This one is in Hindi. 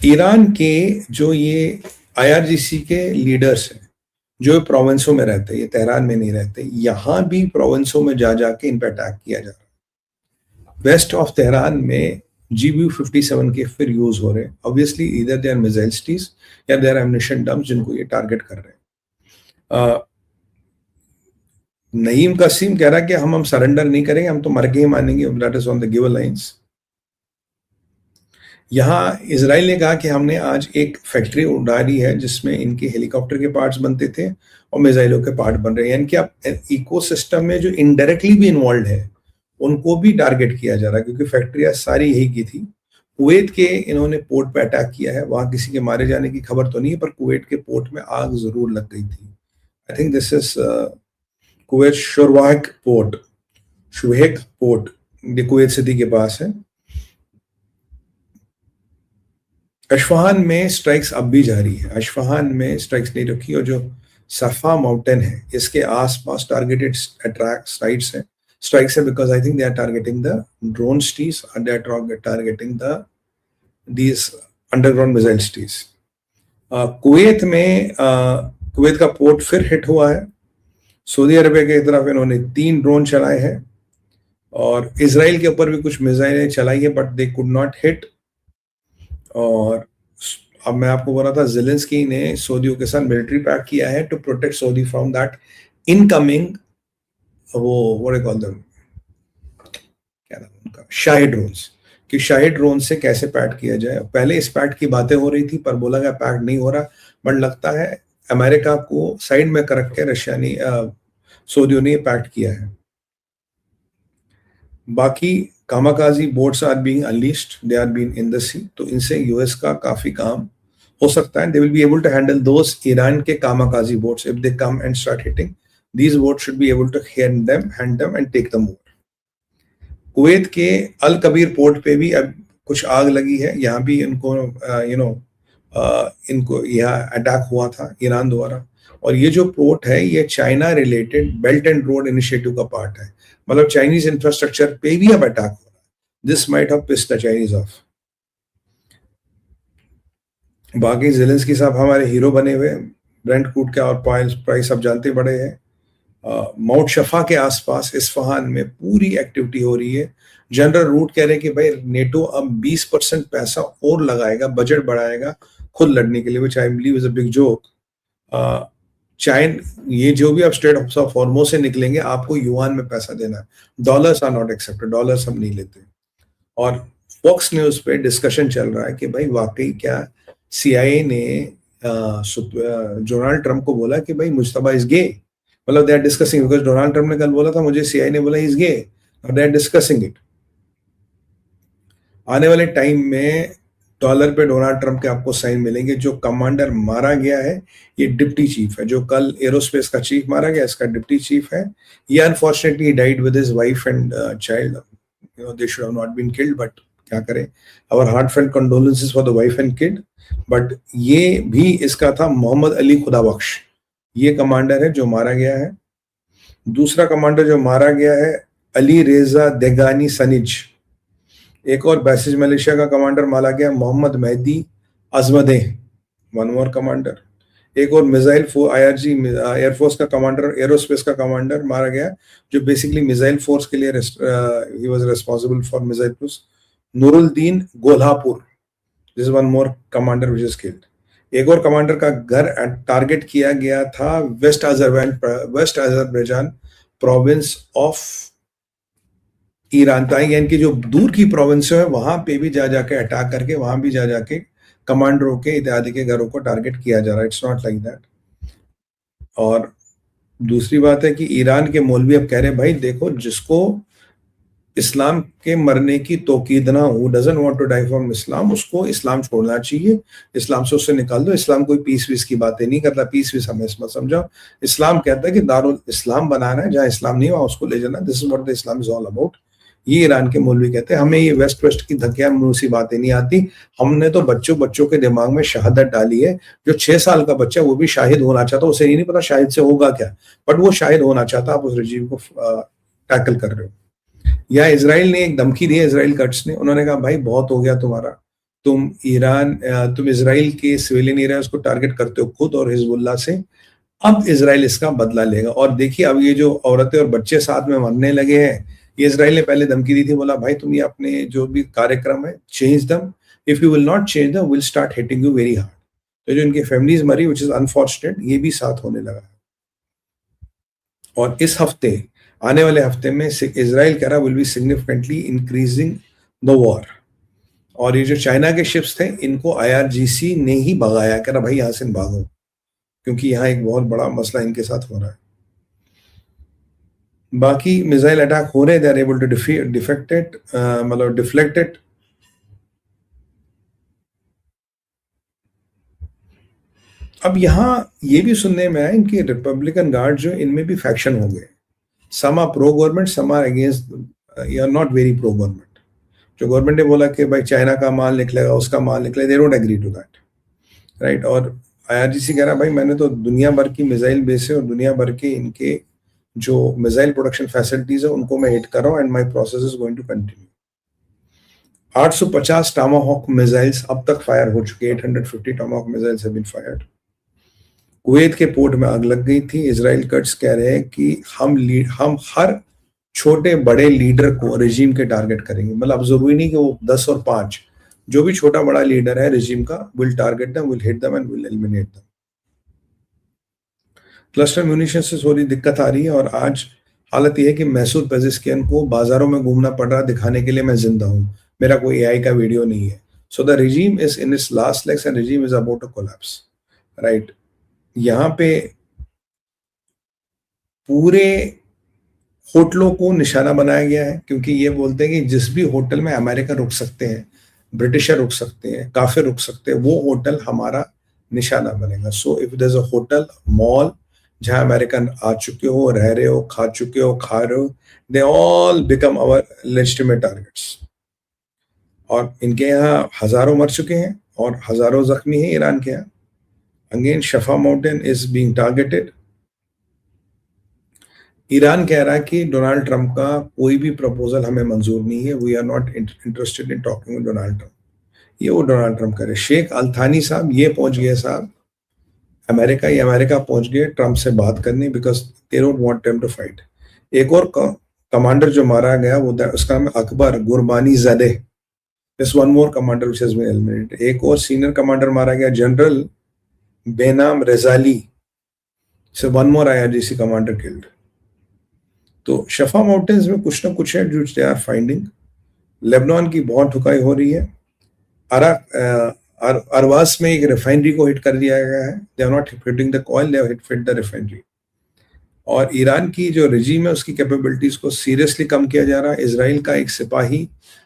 ईरान के जो ये आईआरजीसी के लीडर्स हैं, जो प्रोविंसों में रहते हैं, ये तेहरान में नहीं रहते, यहां भी प्रोविंसों में जा जाके इन पर अटैक किया जा रहा है। वेस्ट ऑफ तेहरान में GBU-57 के फिर यूज हो रहे हैं। ऑब्वियसली इधर दे आर मिसाइल सिटीज या दे आर एम्युनिशन डम्प्स जिनको ये टारगेट कर रहे हैं। नईम कसीम कह रहा है कि हम सरेंडर नहीं करेंगे, हम तो मर के ही मानेंगे। That is on the given lines. यहाँ इजराइल ने कहा कि हमने आज एक फैक्ट्री उड़ाई है जिसमें इनके हेलीकॉप्टर के पार्ट्स बनते थे और मिसाइलों के पार्ट बन रहे हैं, यानी कि आप इकोसिस्टम में जो इनडायरेक्टली भी इन्वॉल्व है उनको भी टारगेट किया जा रहा है, क्योंकि फैक्ट्रियां सारी यही की थी। कुवैत के इन्होंने पोर्ट पे अटैक किया है, वहां किसी के मारे जाने की खबर तो नहीं है, पर कुवैत के पोर्ट में आग जरूर लग गई थी। I think this is Kuwait Shuwaikh port, Shuwaikh port, ये कुवैत सिटी के पास है। अशफहान में स्ट्राइक्स अब भी जारी है। अशफहान में स्ट्राइक्स नहीं रखी, और जो सफा माउंटेन है इसके आसपास टारगेटेड अटैक साइट्स है, स्ट्राइक्स है, because I think they are targeting the drone cities and they are targeting the these underground missile cities. Kuwait में कुवैत का पोर्ट फिर हिट हुआ है। सऊदी अरबिया की तरफ इन्होंने 3 ड्रोन चलाए हैं, और इजराइल के ऊपर भी कुछ मिसाइलें चलाई है, but they could not hit. और अब मैं आपको बोल रहा था, ज़ेलेंस्की ने सऊदियों के साथ मिलिट्री पैक्ट किया है to protect Saudi from that incoming, वो व्हाट कॉल देम, क्या नाम उनका, शाही ड्रोन्स, कि शाही ड्रोन से कैसे पैक्ट किया जाए। पहले इस पैक्ट की बातें हो रही थी, पर बोला गया पैक्ट नहीं हो रहा, बट लगता है अमेरिका को साइड में कर के रशिया ने सऊदियों ने पैक्ट किया है। बाकी kamikaze boats are being unleashed, they are being in the sea, तो इनसे यूएस का काफी काम हो सकता है। They will be able to handle those Iran के kamikaze boats if they come and start hitting, these boats should be able to hand them and take them over. Kuwait के अल कबीर पोर्ट पे भी अब कुछ आग लगी है, यहाँ भी इनको इनको यह अटैक हुआ था ईरान द्वारा। और ये जो पोर्ट है ये China related belt and road initiative का पार्ट है, मतलब चाइनीज इंफ्रास्ट्रक्चर पे भी अब अटैक हो रहा है। This might have pissed the Chinese of. बाकी ज़ेलेंस्की साहब हमारे हीरो बने हुए, ब्रेंट क्रूड का और प्राइस अब जानते बड़े हैं। माउंट शफा के आसपास इस्फहान में पूरी एक्टिविटी हो रही है। जनरल रूट कह रहे हैं कि भाई नेटो अब 20% पैसा और लगाएगा, बजट बढ़ाएगा खुद लड़ने के लिए, which I believe is a big joke. ये जो भी आप स्ट्रेट ऑफ हॉर्मुज़ से निकलेंगे आपको युआन में पैसा देना है, dollars are not accepted, dollars हम नहीं लेते। और फॉक्स न्यूज पे डिस्कशन चल रहा है कि भाई वाकई क्या CIA ने डोनाल्ड ट्रंप को बोला कि भाई मुश्तबा इज गे, मतलब they are discussing, because Donald Trump ने कल बोला था मुझे CIA ने बोला is gay, they are discussing it. आने वाले टाइम में डॉलर पे डोनाल्ड ट्रंप के आपको साइन मिलेंगे। जो कमांडर मारा गया है ये डिप्टी चीफ है, जो कल एरोस्पेस का चीफ मारा गया इसका डिप्टी चीफ है। ये unfortunately died with his wife and child, you know they should have not been killed, but क्या करें, our heartfelt condolences for the wife and kid. But ये भी इसका था मोहम्मद अली खुदाबख्श, ये कमांडर है जो मारा गया है। दूसरा कमांडर जो मारा गया है अली रेजा देगानी सनिज। एक और बेसिस मलेशिया का कमांडर मारा गया मोहम्मद मेहदी अजमदे, वन मोर कमांडर। एक और मिसाइल IRG एयरफोर्स का कमांडर, एरोस्पेस का कमांडर मारा गया, जो बेसिकली मिसाइल फोर्स के लिए ही was responsible for missile force, नूरुद्दीन गोल्हापुर। This one more commander which is killed. एक और कमांडर का घर टारगेट किया गया था West Azerbaijan province of Iran, यानी कि जो दूर की प्रोविंस है वहां पे भी जा जाके अटैक करके वहां भी जा जाके कमांडरों के इत्यादि के घरों को टारगेट किया जा रहा है। It's not like that. और दूसरी बात है कि ईरान के मौलवी अब कह रहे हैं भाई देखो, जिसको इस्लाम के मरने की तौकीद ना हो, doesn't want to die for Islam, उसको इस्लाम छोड़ना चाहिए, इस्लाम से उससे निकाल दो। इस्लाम कोई पीस वीस की बातें नहीं करता, पीस वीस हमें मत समझाओ। इस्लाम कहता है कि दारुल इस्लाम बनाना है, जहाँ इस्लाम नहीं वहां उसको ले जाना। This is what the Islam is all about. ये ईरान के मौलवी कहते हैं हमें ये वेस्ट की धकिया मुंसी बातें नहीं आती, हमने तो बच्चों के दिमाग में शहादत डाली है। जो 6 साल का बच्चा वो भी शाहिद होना चाहता, उसे ये नहीं पता शाहिद से होगा क्या, बट वो शाहिद होना चाहता, आप उस रजीम को टैकल कर रहे हो। या इसराइल ने एक धमकी दी है, इसराइल कट्स ने, उन्होंने कहा भाई बहुत हो गया तुम्हारा, तुम इसराइल के सिविलियन एरियाज को टारगेट करते हो खुद और हिजबुल्लाह से, अब इसराइल इसका बदला लेगा। और देखिए अब ये जो औरतें और बच्चे साथ में मरने लगे हैं, ये इसराइल ने पहले धमकी दी थी, बोला भाई तुम ये अपने जो भी कार्यक्रम है change them, if you will not change them will start hitting you very hard. तो जो इनकी फैमिलीज मरी विच इज अनफॉर्चुनेट, ये भी साथ होने लगा है। और इस हफ्ते, आने वाले हफ्ते में इसराइल कह रहा will be significantly increasing the war. और ये जो चाइना के शिप्स थे इनको IRGC ने ही भगाया, कह रहा भाई यहां से भागो, क्योंकि यहाँ एक बहुत बड़ा मसला इनके साथ हो रहा है। बाकी मिसाइल अटैक हो रहे, they are able to defect it, मतलब डिफ्लेक्ट इट। अब यहाँ ये भी सुनने में आया इनकी रिपब्लिकन गार्ड जो, इनमें भी फैक्शन हो गए, some are pro government, some are against, या नॉट वेरी प्रो गवर्नमेंट। जो गवर्नमेंट ने बोला कि भाई चाइना का माल निकलेगा, उसका माल निकलेगा, they don't agree to that, right. और IRGC कह रहा भाई मैंने तो दुनिया भर की मिसाइल बेसे और दुनिया भर के इनके जो मिसाइल प्रोडक्शन फैसिलिटीज है उनको मैं हिट कर रहा हूं, and my process is going to continue. 850 Tomahawk missiles अब तक फायर हो चुके, 850 Tomahawk missiles have been fired. Kuwait के पोर्ट में आग लग गई थी। इजराइल कट्स कह रहे हैं कि हम हर छोटे बड़े लीडर को रेजिम के टारगेट करेंगे, मतलब अब जरूरी नहीं कि वो 10 और 5, जो भी छोटा बड़ा लीडर है रेजिम का, will target them, will hit them and will eliminate them. Cluster munition से थोड़ी दिक्कत आ रही है, और आज हालत यह है कि मैसूद पेजिस्कियन को बाजारों में घूमना पड़ रहा दिखाने के लिए मैं जिंदा हूं, मेरा कोई AI का वीडियो नहीं है। So the regime is in its last legs and regime is about to collapse, right. यहाँ पे पूरे होटलों को निशाना बनाया गया है, क्योंकि ये बोलते हैं कि जिस भी होटल में अमेरिका रुक सकते हैं, ब्रिटिशर रुक सकते हैं, काफिर रुक सकते हैं, वो होटल हमारा निशाना बनेगा। So if there is a hotel, mall जहां अमेरिकन आ चुके हो, रह रहे हो, खा चुके हो, खा रहे हो, they all become our legitimate targets. और इनके यहाँ हजारों मर चुके हैं और हजारों जख्मी हैं ईरान के यहाँ। Again Shafa mountain is being targeted. Iran कह रहा है कि डोनाल्ड ट्रंप का कोई भी प्रपोजल हमें मंजूर नहीं है, we are not interested in talking with Donald Trump. ये वो डोनाल्ड ट्रंप करे। शेख अल थानी साहब ये पहुंच गए साहब अमेरिका, ये अमेरिका पहुंच गए ट्रंप से बात करने, because they don't want them to fight. एक और कमांडर जो मारा गया वो उसका नाम अकबर गुरबानी ज़ादे, this one more commander which has been eliminated. एक और सीनियर कमांडर मारा गया, जनरल बेनाम रेजाली, so one more IRGC commander killed. तो शफा माउंटेन्स में कुछ ना कुछ है जो दे आर फाइंडिंग। लेबनान की बहुत ठुकाई हो रही है। अरवास में एक रिफाइनरी को हिट कर दिया गया है, they are not hitting the coil, they have hit the refinery. और ईरान की जो रेजिम है उसकी कैपेबिलिटीज को सीरियसली कम किया जा रहा है। इसराइल का एक सिपाही